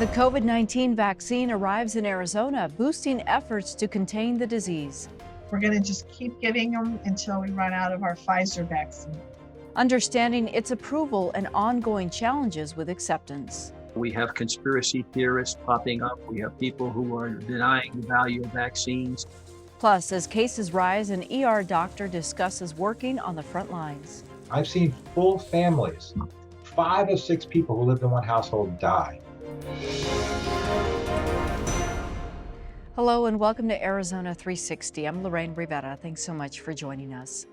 The COVID-19 vaccine arrives in Arizona, boosting efforts to contain the disease. We're going to just keep giving them until we run out of our Pfizer vaccine. Understanding its approval and ongoing challenges with acceptance. We have conspiracy theorists popping up. We have people who are denying the value of vaccines. Plus, as cases rise, an ER doctor discusses working on the front lines. I've seen full families, 5 of 6 people who lived in one household die. Hello and welcome to Arizona 360. I'm Lorraine Rivera. Thanks so much for joining us.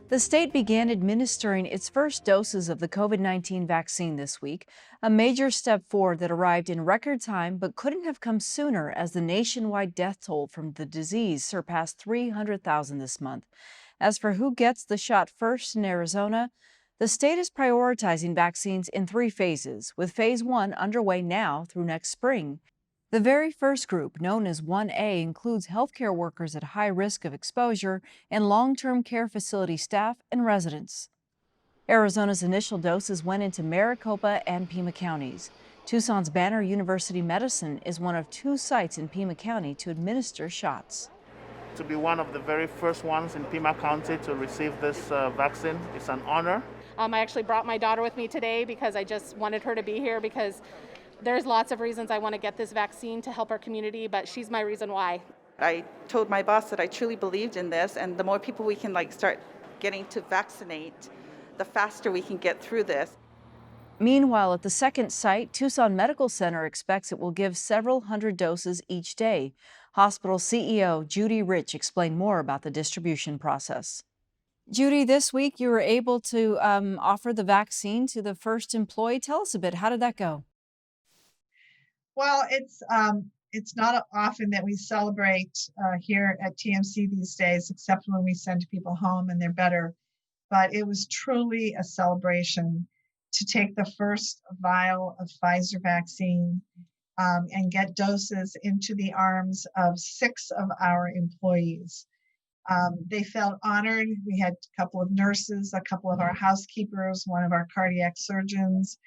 The state began administering its first doses of the COVID-19 vaccine this week, a major step forward that arrived in record time but couldn't have come sooner as the nationwide death toll from the disease surpassed 300,000 this month. As for who gets the shot first in Arizona, the state is prioritizing vaccines in 3 phases, with phase 1 underway now through next spring. The very first group, known as 1A, includes healthcare workers at high risk of exposure and long-term care facility staff and residents. Arizona's initial doses went into Maricopa and Pima counties. Tucson's Banner University Medicine is one of 2 sites in Pima County to administer shots. To be one of the very first ones in Pima County to receive this vaccine is an honor. I actually brought my daughter with me today because I just wanted her to be here because there's lots of reasons I want to get this vaccine to help our community, but she's my reason why. I told my boss that I truly believed in this, and the more people we can start getting to vaccinate, the faster we can get through this. Meanwhile, at the second site, Tucson Medical Center expects it will give several hundred doses each day. Hospital CEO Judy Rich explained more about the distribution process. Judy, this week you were able to offer the vaccine to the first employee. Tell us a bit. How did that go? Well, it's not often that we celebrate here at TMC these days, except when we send people home and they're better. But it was truly a celebration to take the first vial of Pfizer vaccine and get doses into the arms of 6 of our employees. They felt honored. We had a couple of nurses, a couple of our housekeepers, one of our cardiac surgeons,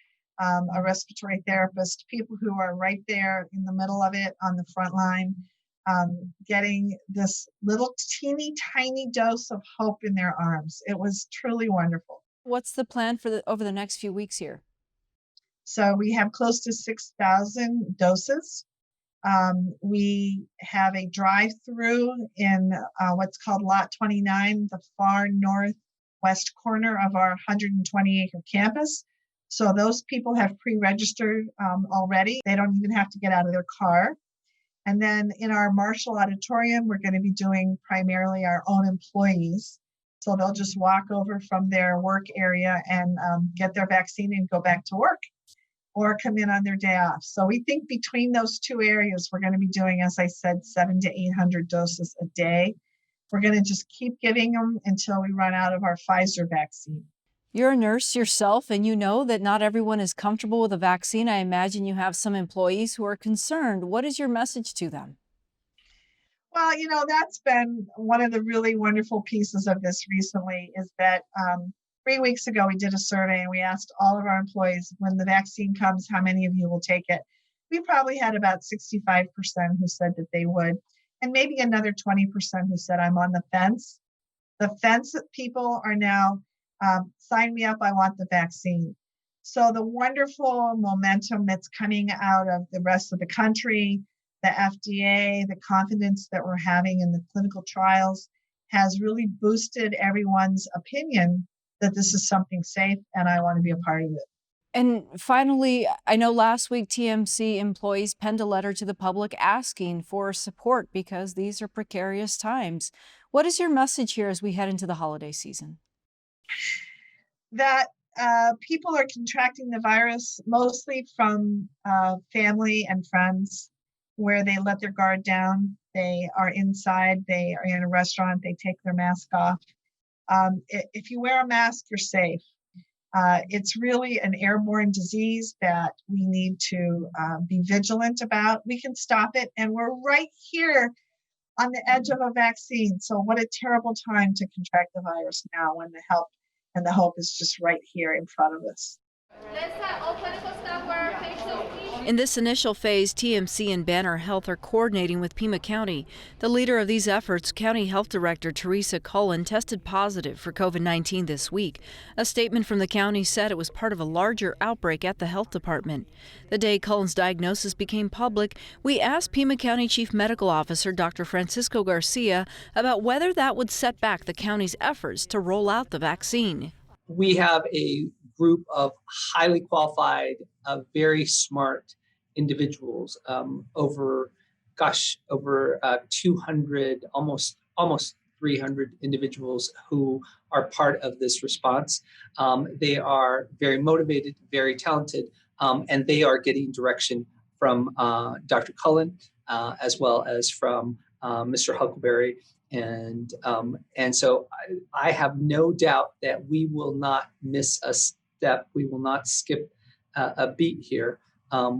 a respiratory therapist, people who are right there in the middle of it on the front line, getting this little teeny tiny dose of hope in their arms. It was truly wonderful. What's the plan for over the next few weeks here? So we have close to 6,000 doses. We have a drive-through in what's called Lot 29, the far northwest corner of our 120-acre campus. So those people have pre-registered already. They don't even have to get out of their car. And then in our Marshall Auditorium, we're going to be doing primarily our own employees. So they'll just walk over from their work area and get their vaccine and go back to work or come in on their day off. So we think between those 2 areas, we're going to be doing, as I said, 700 to 800 doses a day. We're going to just keep giving them until we run out of our Pfizer vaccine. You're a nurse yourself, and you know that not everyone is comfortable with a vaccine. I imagine you have some employees who are concerned. What is your message to them? Well, that's been one of the really wonderful pieces of this recently is that 3 weeks ago, we did a survey and we asked all of our employees, when the vaccine comes, how many of you will take it? We probably had about 65% who said that they would, and maybe another 20% who said, I'm on the fence. The fence people are now, sign me up, I want the vaccine. So the wonderful momentum that's coming out of the rest of the country, the FDA, the confidence that we're having in the clinical trials has really boosted everyone's opinion that this is something safe and I want to be a part of it. And finally, I know last week TMC employees penned a letter to the public asking for support because these are precarious times. What is your message here as we head into the holiday season? That people are contracting the virus mostly from family and friends where they let their guard down. They are inside, they are in a restaurant, they take their mask off. If you wear a mask, you're safe. It's really an airborne disease that we need to be vigilant about. We can stop it, and we're right here on the edge of a vaccine. So what a terrible time to contract the virus now when the help and the hope is just right here in front of us. In this initial phase, TMC and Banner Health are coordinating with Pima County. The leader of these efforts, County Health Director Teresa Cullen, tested positive for COVID-19 this week. A statement from the county said it was part of a larger outbreak at the health department. The day Cullen's diagnosis became public, we asked Pima County Chief Medical Officer Dr. Francisco Garcia about whether that would set back the county's efforts to roll out the vaccine. We have a group of highly qualified, very smart individuals, over 200, almost 300 individuals who are part of this response. They are very motivated, very talented, and they are getting direction from Dr. Cullen, as well as from Mr. Huckleberry. And so I have no doubt that we will not miss a step. We will not skip a beat here.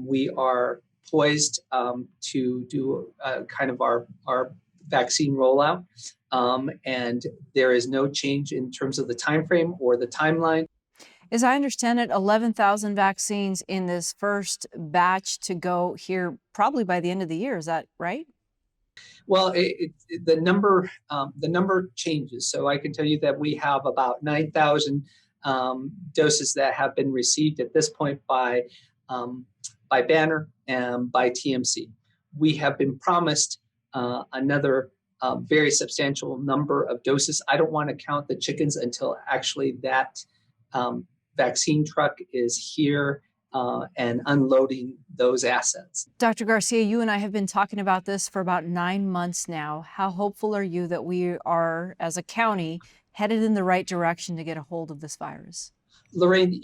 We are poised to do kind of our vaccine rollout, and there is no change in terms of the time frame or the timeline. As I understand it, 11,000 vaccines in this first batch to go here probably by the end of the year. Is that right? Well, the number changes. So I can tell you that we have about 9,000 doses that have been received at this point by Banner and by TMC. We have been promised another very substantial number of doses. I don't want to count the chickens until actually that vaccine truck is here and unloading those assets. Dr. Garcia, you and I have been talking about this for about 9 months now. How hopeful are you that we are, as a county, headed in the right direction to get a hold of this virus? Lorraine,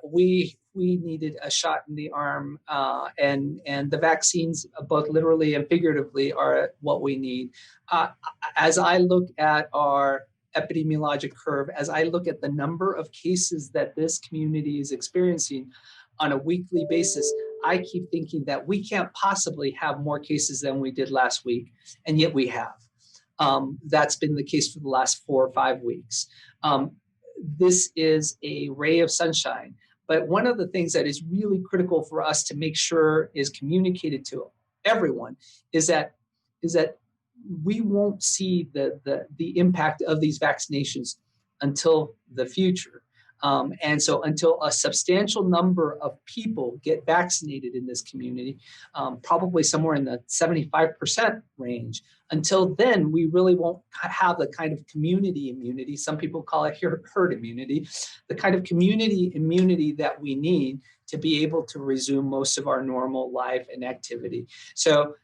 we needed a shot in the arm, and the vaccines, both literally and figuratively, are what we need. As I look at our epidemiologic curve, as I look at the number of cases that this community is experiencing on a weekly basis, I keep thinking that we can't possibly have more cases than we did last week, and yet we have. That's been the case for the last 4 or 5 weeks. This is a ray of sunshine, but one of the things that is really critical for us to make sure is communicated to everyone is that we won't see the impact of these vaccinations until the future. And so until a substantial number of people get vaccinated in this community, probably somewhere in the 75% range, until then, we really won't have the kind of community immunity. Some people call it herd immunity, the kind of community immunity that we need to be able to resume most of our normal life and activity. So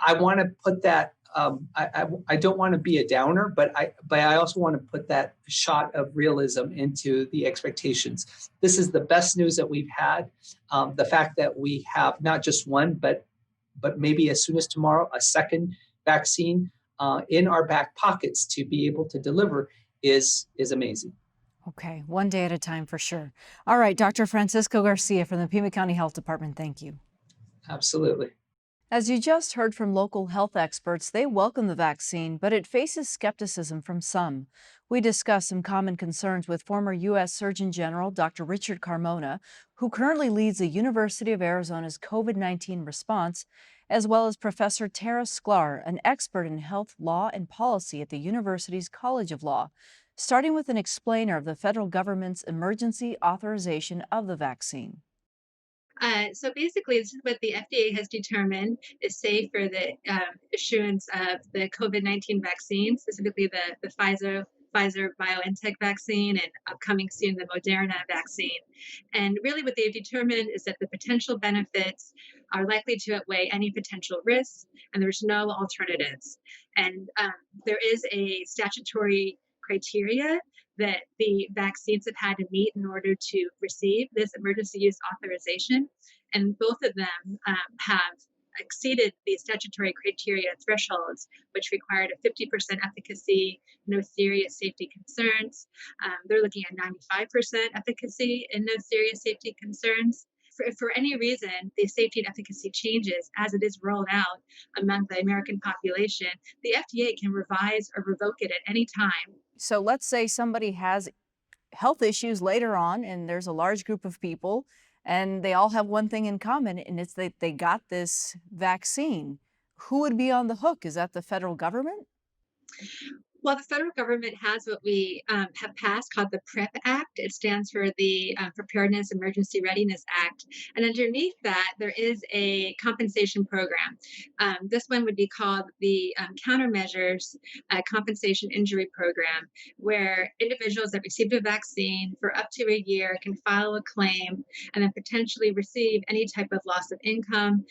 I want to put that, I don't want to be a downer, but I also want to put that shot of realism into the expectations. This is the best news that we've had. The fact that we have not just one, but maybe as soon as tomorrow, a second vaccine in our back pockets to be able to deliver is amazing. Okay, one day at a time for sure. All right, Dr. Francisco Garcia from the Pima County Health Department, thank you. Absolutely. As you just heard from local health experts, they welcome the vaccine, but it faces skepticism from some. We discussed some common concerns with former U.S. Surgeon General Dr. Richard Carmona, who currently leads the University of Arizona's COVID-19 response, as well as Professor Tara Sklar, an expert in health law and policy at the university's College of Law, starting with an explainer of the federal government's emergency authorization of the vaccine. So basically, this is what the FDA has determined is safe for the issuance of the COVID-19 vaccine, specifically the Pfizer BioNTech vaccine and upcoming soon the Moderna vaccine. And really what they've determined is that the potential benefits are likely to outweigh any potential risks, and there's no alternatives. And there is a statutory criteria that the vaccines have had to meet in order to receive this emergency use authorization. And both of them have exceeded the statutory criteria thresholds, which required a 50% efficacy, no serious safety concerns. They're looking at 95% efficacy and no serious safety concerns. For any reason, the safety and efficacy changes as it is rolled out among the American population, the FDA can revise or revoke it at any time. So let's say somebody has health issues later on, and there's a large group of people, and they all have one thing in common, and it's that they got this vaccine. Who would be on the hook? Is that the federal government? Well, the federal government has what we have passed called the PrEP Act. It stands for the Preparedness Emergency Readiness Act. And underneath that, there is a compensation program. This one would be called the Countermeasures Compensation Injury Program, where individuals that received a vaccine for up to a year can file a claim and then potentially receive any type of loss of income,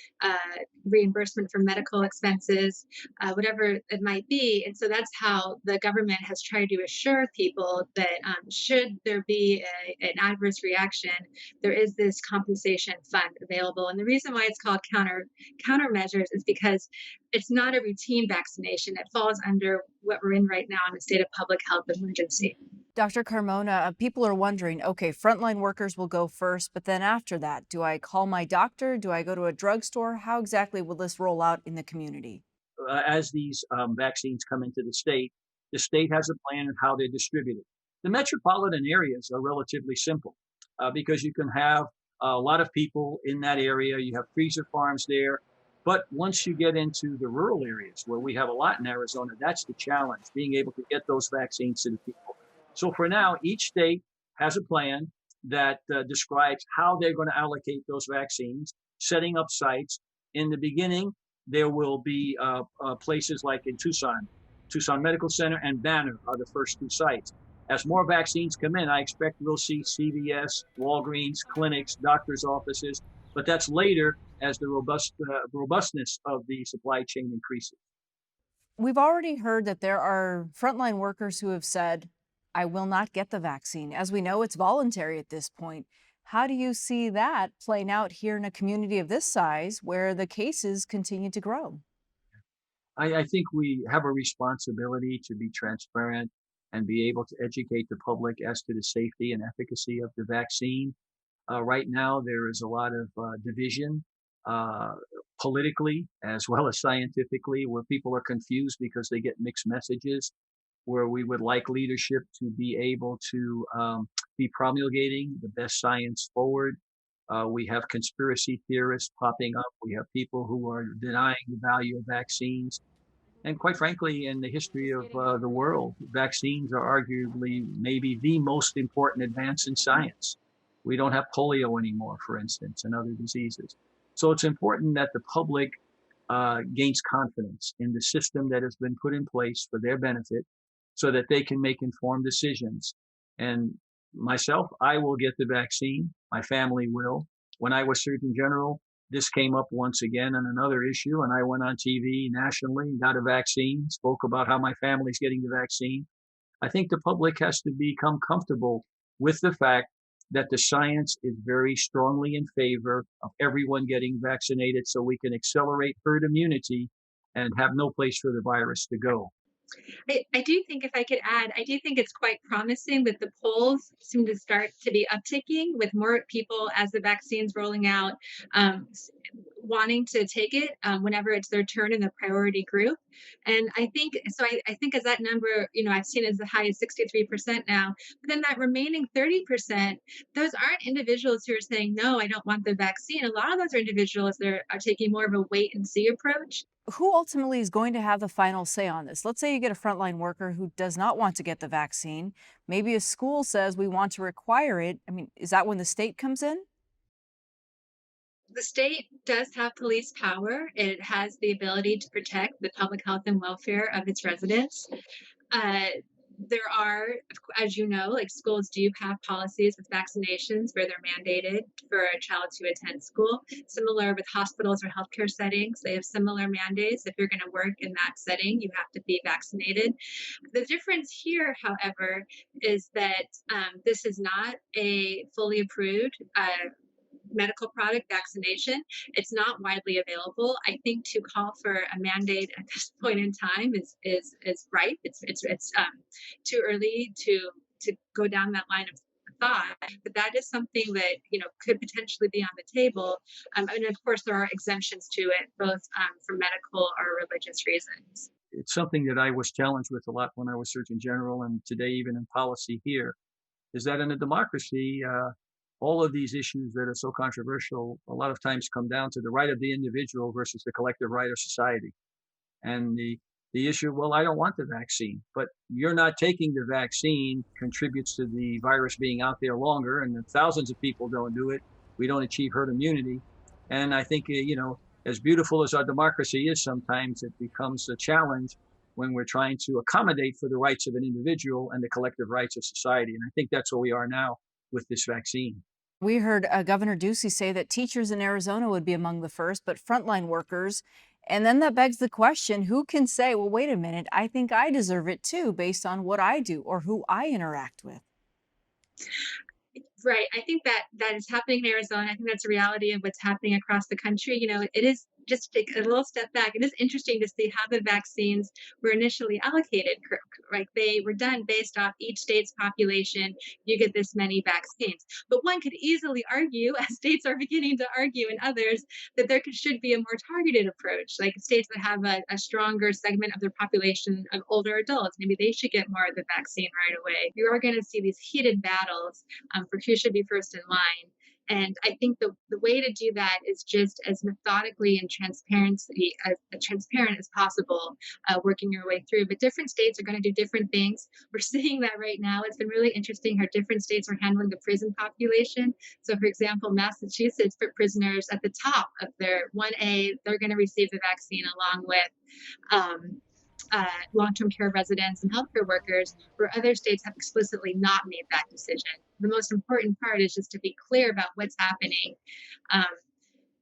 reimbursement for medical expenses, whatever it might be. And so that's how the government has tried to assure people that should there be an adverse reaction, there is this compensation fund available. And the reason why it's called countermeasures is because it's not a routine vaccination. It falls under what we're in right now in a state of public health emergency. Dr. Carmona, people are wondering, okay, frontline workers will go first, but then after that, do I call my doctor? Do I go to a drugstore? How exactly will this roll out in the community? As these vaccines come into the state has a plan of how they're distributed. The metropolitan areas are relatively simple because you can have a lot of people in that area. You have freezer farms there. But once you get into the rural areas where we have a lot in Arizona, that's the challenge, being able to get those vaccines to the people. So for now, each state has a plan that describes how they're going to allocate those vaccines, setting up sites. In the beginning, there will be places like in Tucson Medical Center and Banner are the first two sites. As more vaccines come in, I expect we'll see CVS, Walgreens, clinics, doctors' offices, but that's later as the robustness of the supply chain increases. We've already heard that there are frontline workers who have said, I will not get the vaccine. As we know, it's voluntary at this point. How do you see that playing out here in a community of this size where the cases continue to grow? I think we have a responsibility to be transparent and be able to educate the public as to the safety and efficacy of the vaccine. Right now, there is a lot of division politically as well as scientifically, where people are confused because they get mixed messages, where we would like leadership to be able to be promulgating the best science forward. We have conspiracy theorists popping up. We have people who are denying the value of vaccines. And quite frankly, in the history of the world, vaccines are arguably maybe the most important advance in science. We don't have polio anymore, for instance, and other diseases. So it's important that the public gains confidence in the system that has been put in place for their benefit so that they can make informed decisions. And myself, I will get the vaccine. My family will. When I was Surgeon General, this came up once again on another issue, and I went on TV nationally, got a vaccine, spoke about how my family's getting the vaccine. I think the public has to become comfortable with the fact that the science is very strongly in favor of everyone getting vaccinated so we can accelerate herd immunity and have no place for the virus to go. I do think, if I could add, I do think it's quite promising that the polls seem to start to be upticking with more people as the vaccine's rolling out, wanting to take it whenever it's their turn in the priority group. And I think so. I think as that number, I've seen as high as 63% now. But then that remaining 30%, those aren't individuals who are saying no, I don't want the vaccine. A lot of those are individuals that are taking more of a wait and see approach. Who ultimately is going to have the final say on this? Let's say you get a frontline worker who does not want to get the vaccine. Maybe a school says we want to require it. I mean, is that when the state comes in? The state does have police power. It has the ability to protect the public health and welfare of its residents. There are, as you know, like schools do have policies with vaccinations where they're mandated for a child to attend school. Similar with hospitals or healthcare settings, they have similar mandates. If you're going to work in that setting, you have to be vaccinated. The difference here, however, is that this is not a fully approved medical product vaccination. It's not widely available. I think to call for a mandate at this point in time is ripe. It's too early to go down that line of thought, but that is something that could potentially be on the table. And of course, there are exemptions to it, both for medical or religious reasons. It's something that I was challenged with a lot when I was Surgeon General, and today even in policy here, is that in a democracy, all of these issues that are so controversial a lot of times come down to the right of the individual versus the collective right of society. And the issue, well, I don't want the vaccine, but you're not taking the vaccine contributes to the virus being out there longer, and if thousands of people don't do it, we don't achieve herd immunity. And I think, as beautiful as our democracy is, sometimes it becomes a challenge when we're trying to accommodate for the rights of an individual and the collective rights of society. And I think that's where we are now with this vaccine. We heard Governor Ducey say that teachers in Arizona would be among the first, but frontline workers. And then that begs the question, who can say, well, wait a minute, I think I deserve it too, based on what I do or who I interact with? Right. I think that is happening in Arizona. I think that's a reality of what's happening across the country. It is, just to take a little step back, it is interesting to see how the vaccines were initially allocated. Right. They were done based off each state's population. You get this many vaccines. But one could easily argue, as states are beginning to argue and others, that there should be a more targeted approach. Like states that have a stronger segment of their population of older adults, maybe they should get more of the vaccine right away. You are going to see these heated battles for who should be first in line. And I think the way to do that is just as methodically and transparent as possible, working your way through. But different states are going to do different things. We're seeing that right now. It's been really interesting how different states are handling the prison population. So, for example, Massachusetts put prisoners at the top of their 1A. They're going to receive the vaccine along with long-term care residents and healthcare workers, where other states have explicitly not made that decision. The most important part is just to be clear about what's happening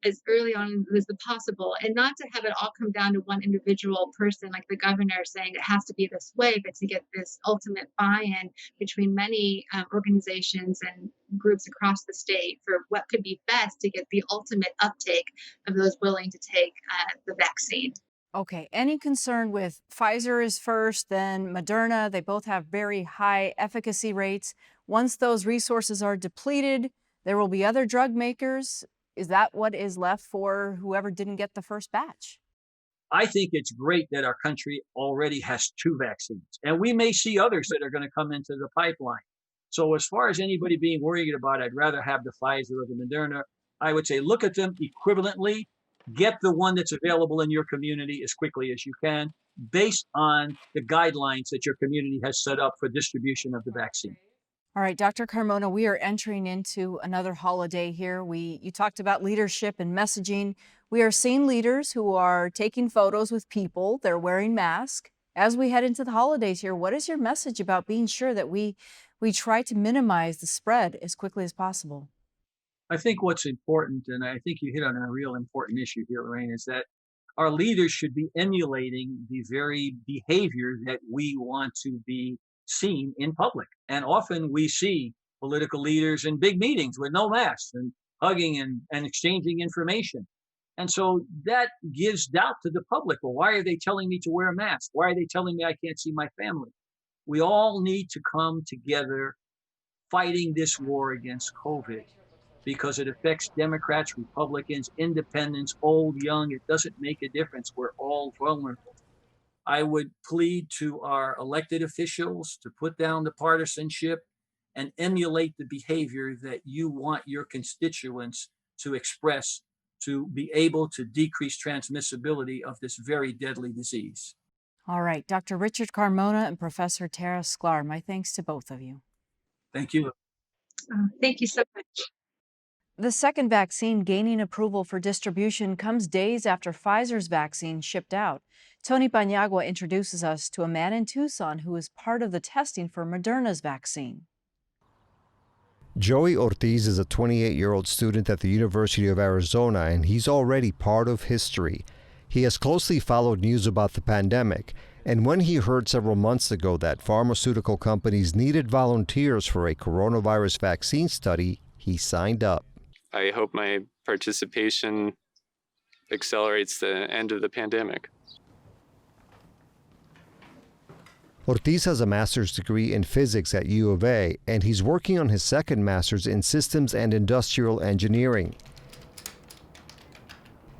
as early on as possible, and not to have it all come down to one individual person like the governor saying it has to be this way, but to get this ultimate buy-in between many organizations and groups across the state for what could be best to get the ultimate uptake of those willing to take the vaccine. Okay, any concern with Pfizer is first, then Moderna? They both have very high efficacy rates. Once those resources are depleted, there will be other drug makers. Is that what is left for whoever didn't get the first batch? I think it's great that our country already has 2 vaccines, and we may see others that are going to come into the pipeline. So as far as anybody being worried about, I'd rather have the Pfizer or the Moderna, I would say look at them equivalently. Get the one that's available in your community as quickly as you can, based on the guidelines that your community has set up for distribution of the vaccine. All right, Dr. Carmona, we are entering into another holiday here. You talked about leadership and messaging. We are seeing leaders who are taking photos with people. They're wearing masks. As we head into the holidays here, what is your message about being sure that we try to minimize the spread as quickly as possible? I think what's important, and I think you hit on a real important issue here, Lorraine, is that our leaders should be emulating the very behavior that we want to be seen in public. And often we see political leaders in big meetings with no masks and hugging and exchanging information. And so that gives doubt to the public. Well, why are they telling me to wear a mask? Why are they telling me I can't see my family? We all need to come together fighting this war against COVID, because it affects Democrats, Republicans, independents, old, young. It doesn't make a difference. We're all vulnerable. I would plead to our elected officials to put down the partisanship and emulate the behavior that you want your constituents to express to be able to decrease transmissibility of this very deadly disease. All right, Dr. Richard Carmona and Professor Tara Sklar, my thanks to both of you. Thank you. Thank you so much. The second vaccine gaining approval for distribution comes days after Pfizer's vaccine shipped out. Tony Paniagua introduces us to a man in Tucson who is part of the testing for Moderna's vaccine. Joey Ortiz is a 28-year-old student at the University of Arizona, and he's already part of history. He has closely followed news about the pandemic, and when he heard several months ago that pharmaceutical companies needed volunteers for a coronavirus vaccine study, he signed up. I hope my participation accelerates the end of the pandemic. Ortiz has a master's degree in physics at U of A, and he's working on his second master's in systems and industrial engineering.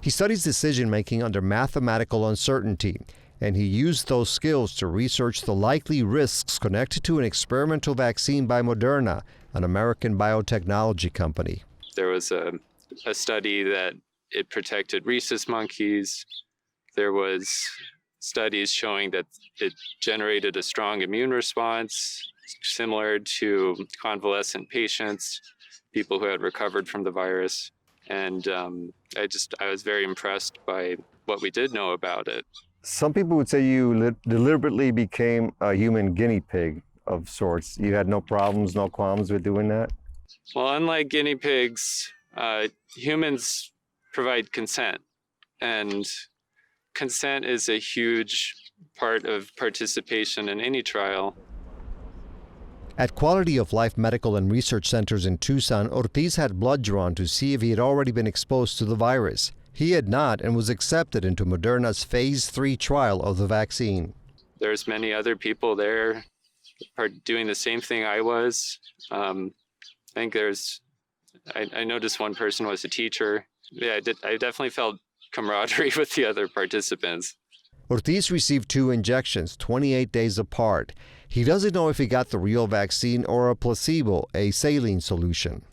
He studies decision-making under mathematical uncertainty, and he used those skills to research the likely risks connected to an experimental vaccine by Moderna, an American biotechnology company. There was a study that it protected rhesus monkeys. There was studies showing that it generated a strong immune response, similar to convalescent patients, people who had recovered from the virus. And I was very impressed by what we did know about it. Some people would say you deliberately became a human guinea pig of sorts. You had no problems, no qualms with doing that? Well, unlike guinea pigs, humans provide consent, and consent is a huge part of participation in any trial. At Quality of Life Medical and Research Centers in Tucson, Ortiz had blood drawn to see if he had already been exposed to the virus. He had not and was accepted into Moderna's phase 3 trial of the vaccine. There's many other people there doing the same thing I was. I think I noticed one person was a teacher. Yeah, I definitely felt camaraderie with the other participants. Ortiz received 2 injections, 28 days apart. He doesn't know if he got the real vaccine or a placebo, a saline solution.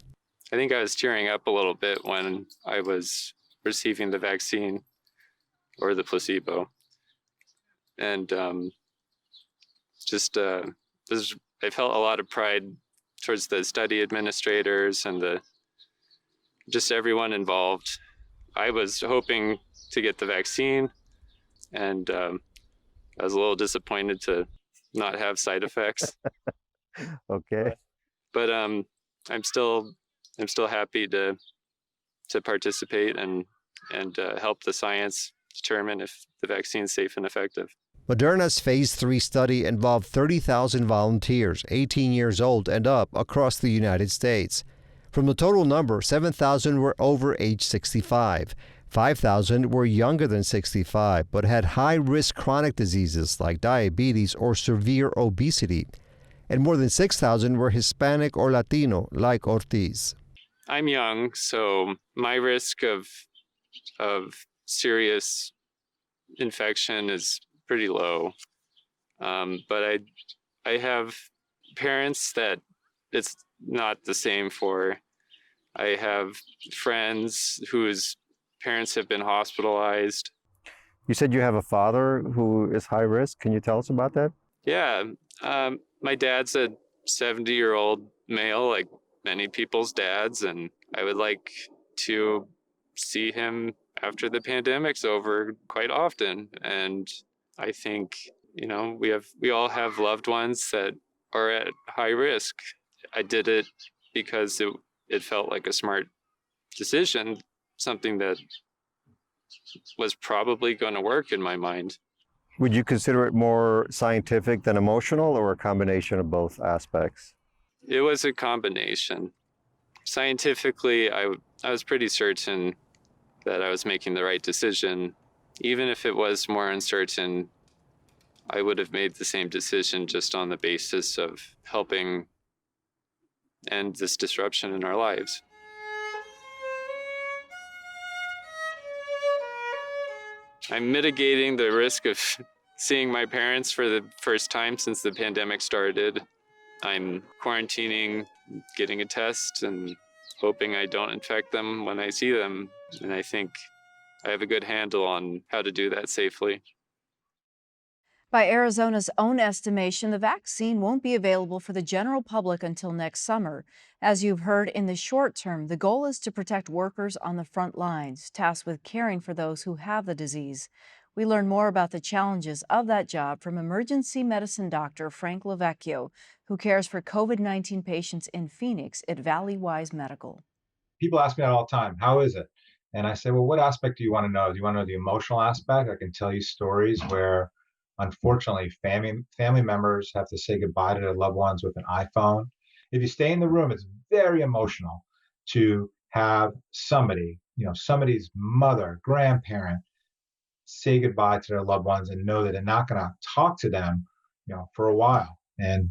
I think I was tearing up a little bit when I was receiving the vaccine or the placebo. And I felt a lot of pride towards the study administrators and just everyone involved. I was hoping to get the vaccine, and I was a little disappointed to not have side effects. Okay. But I'm still happy to participate and help the science determine if the vaccine is safe and effective. Moderna's phase 3 study involved 30,000 volunteers, 18 years old and up, across the United States. From the total number, 7,000 were over age 65. 5,000 were younger than 65 but had high-risk chronic diseases like diabetes or severe obesity. And more than 6,000 were Hispanic or Latino, like Ortiz. I'm young, so my risk of serious infection is pretty low. But I have parents that it's not the same for. I have friends whose parents have been hospitalized. You said you have a father who is high risk. Can you tell us about that? Yeah, my dad's a 70-year-old male, like many people's dads, and I would like to see him after the pandemic's over quite often. And I think, we all have loved ones that are at high risk. I did it because it felt like a smart decision, something that was probably going to work in my mind. Would you consider it more scientific than emotional, or a combination of both aspects? It was a combination. Scientifically, I was pretty certain that I was making the right decision. Even if it was more uncertain, I would have made the same decision just on the basis of helping end this disruption in our lives. I'm mitigating the risk of seeing my parents for the first time since the pandemic started. I'm quarantining, getting a test, and hoping I don't infect them when I see them. And I think I have a good handle on how to do that safely. By Arizona's own estimation, the vaccine won't be available for the general public until next summer. As you've heard, in the short term, the goal is to protect workers on the front lines, tasked with caring for those who have the disease. We learn more about the challenges of that job from emergency medicine doctor Frank Lavecchio, who cares for COVID-19 patients in Phoenix at Valley Wise Medical. People ask me that all the time, how is it? And I say, well, what aspect do you want to know? Do you want to know the emotional aspect? I can tell you stories where, unfortunately, family members have to say goodbye to their loved ones with an iPhone. If you stay in the room, it's very emotional to have somebody, somebody's mother, grandparent, say goodbye to their loved ones and know that they're not going to talk to them, for a while. And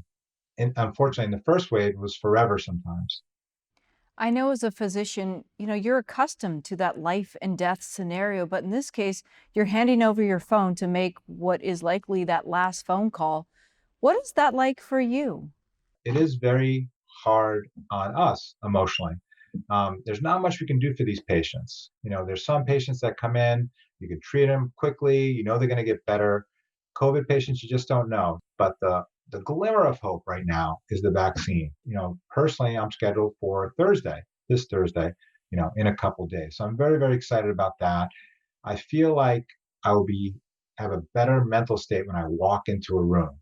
unfortunately, in the first wave, it was forever sometimes. I know as a physician, you're accustomed to that life and death scenario, but in this case, you're handing over your phone to make what is likely that last phone call. What is that like for you? It is very hard on us emotionally. There's not much we can do for these patients. There's some patients that come in, you can treat them quickly, they're going to get better. COVID patients, you just don't know. But the glimmer of hope right now is the vaccine. Personally, I'm scheduled for this Thursday, in a couple days. So I'm very, very excited about that. I feel like I will have a better mental state when I walk into a room.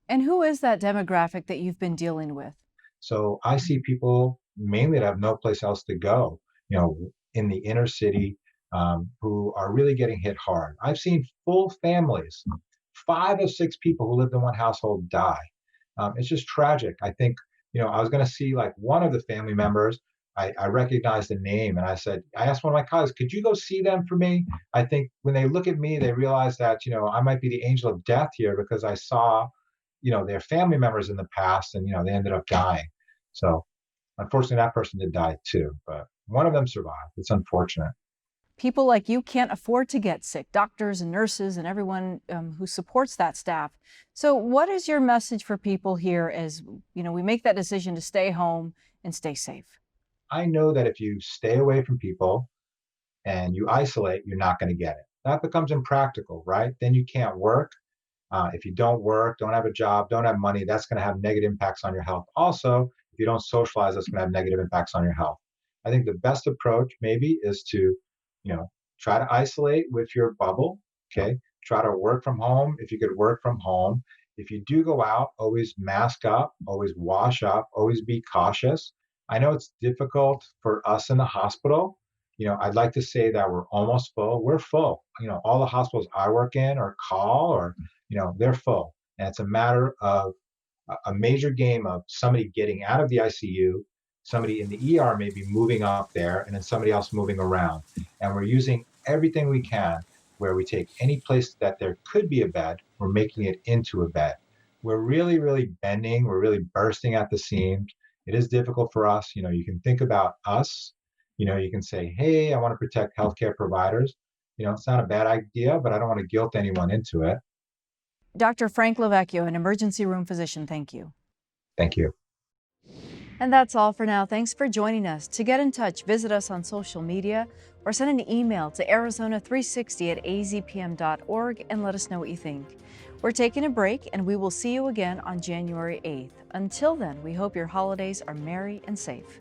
And who is that demographic that you've been dealing with? So I see people mainly that have no place else to go, in the inner city, who are really getting hit hard. I've seen full families, 5 of 6 people who lived in one household die. It's just tragic. I think, I was going to see like one of the family members. I recognized the name and I asked one of my colleagues, could you go see them for me? I think when they look at me, they realize that, I might be the angel of death here because I saw their family members in the past and, they ended up dying. So unfortunately, that person did die too, but one of them survived. It's unfortunate. People like you can't afford to get sick, doctors and nurses and everyone who supports that staff. So what is your message for people here as, we make that decision to stay home and stay safe? I know that if you stay away from people and you isolate, you're not going to get it. That becomes impractical, right? Then you can't work. If you don't work, don't have a job, don't have money, that's going to have negative impacts on your health. Also, if you don't socialize, that's going to have negative impacts on your health. I think the best approach maybe is to, try to isolate with your bubble. Okay. Try to work from home if you could work from home. If you do go out, always mask up, always wash up, always be cautious. I know it's difficult for us in the hospital. I'd like to say that we're almost full. We're full. All the hospitals I work in or call or they're full. And it's a matter of a major game of somebody getting out of the ICU, somebody in the ER maybe moving up there, and then somebody else moving around. And we're using everything we can where we take any place that there could be a bed, we're making it into a bed. We're really, really bending. We're really bursting at the seams. It is difficult for us. You can think about us. You can say, hey, I want to protect healthcare providers. It's not a bad idea, but I don't want to guilt anyone into it. Dr. Frank Lavecchio, an emergency room physician, thank you. Thank you. And that's all for now. Thanks for joining us. To get in touch, visit us on social media or send an email to arizona360@azpm.org and let us know what you think. We're taking a break and we will see you again on January 8th. Until then, we hope your holidays are merry and safe.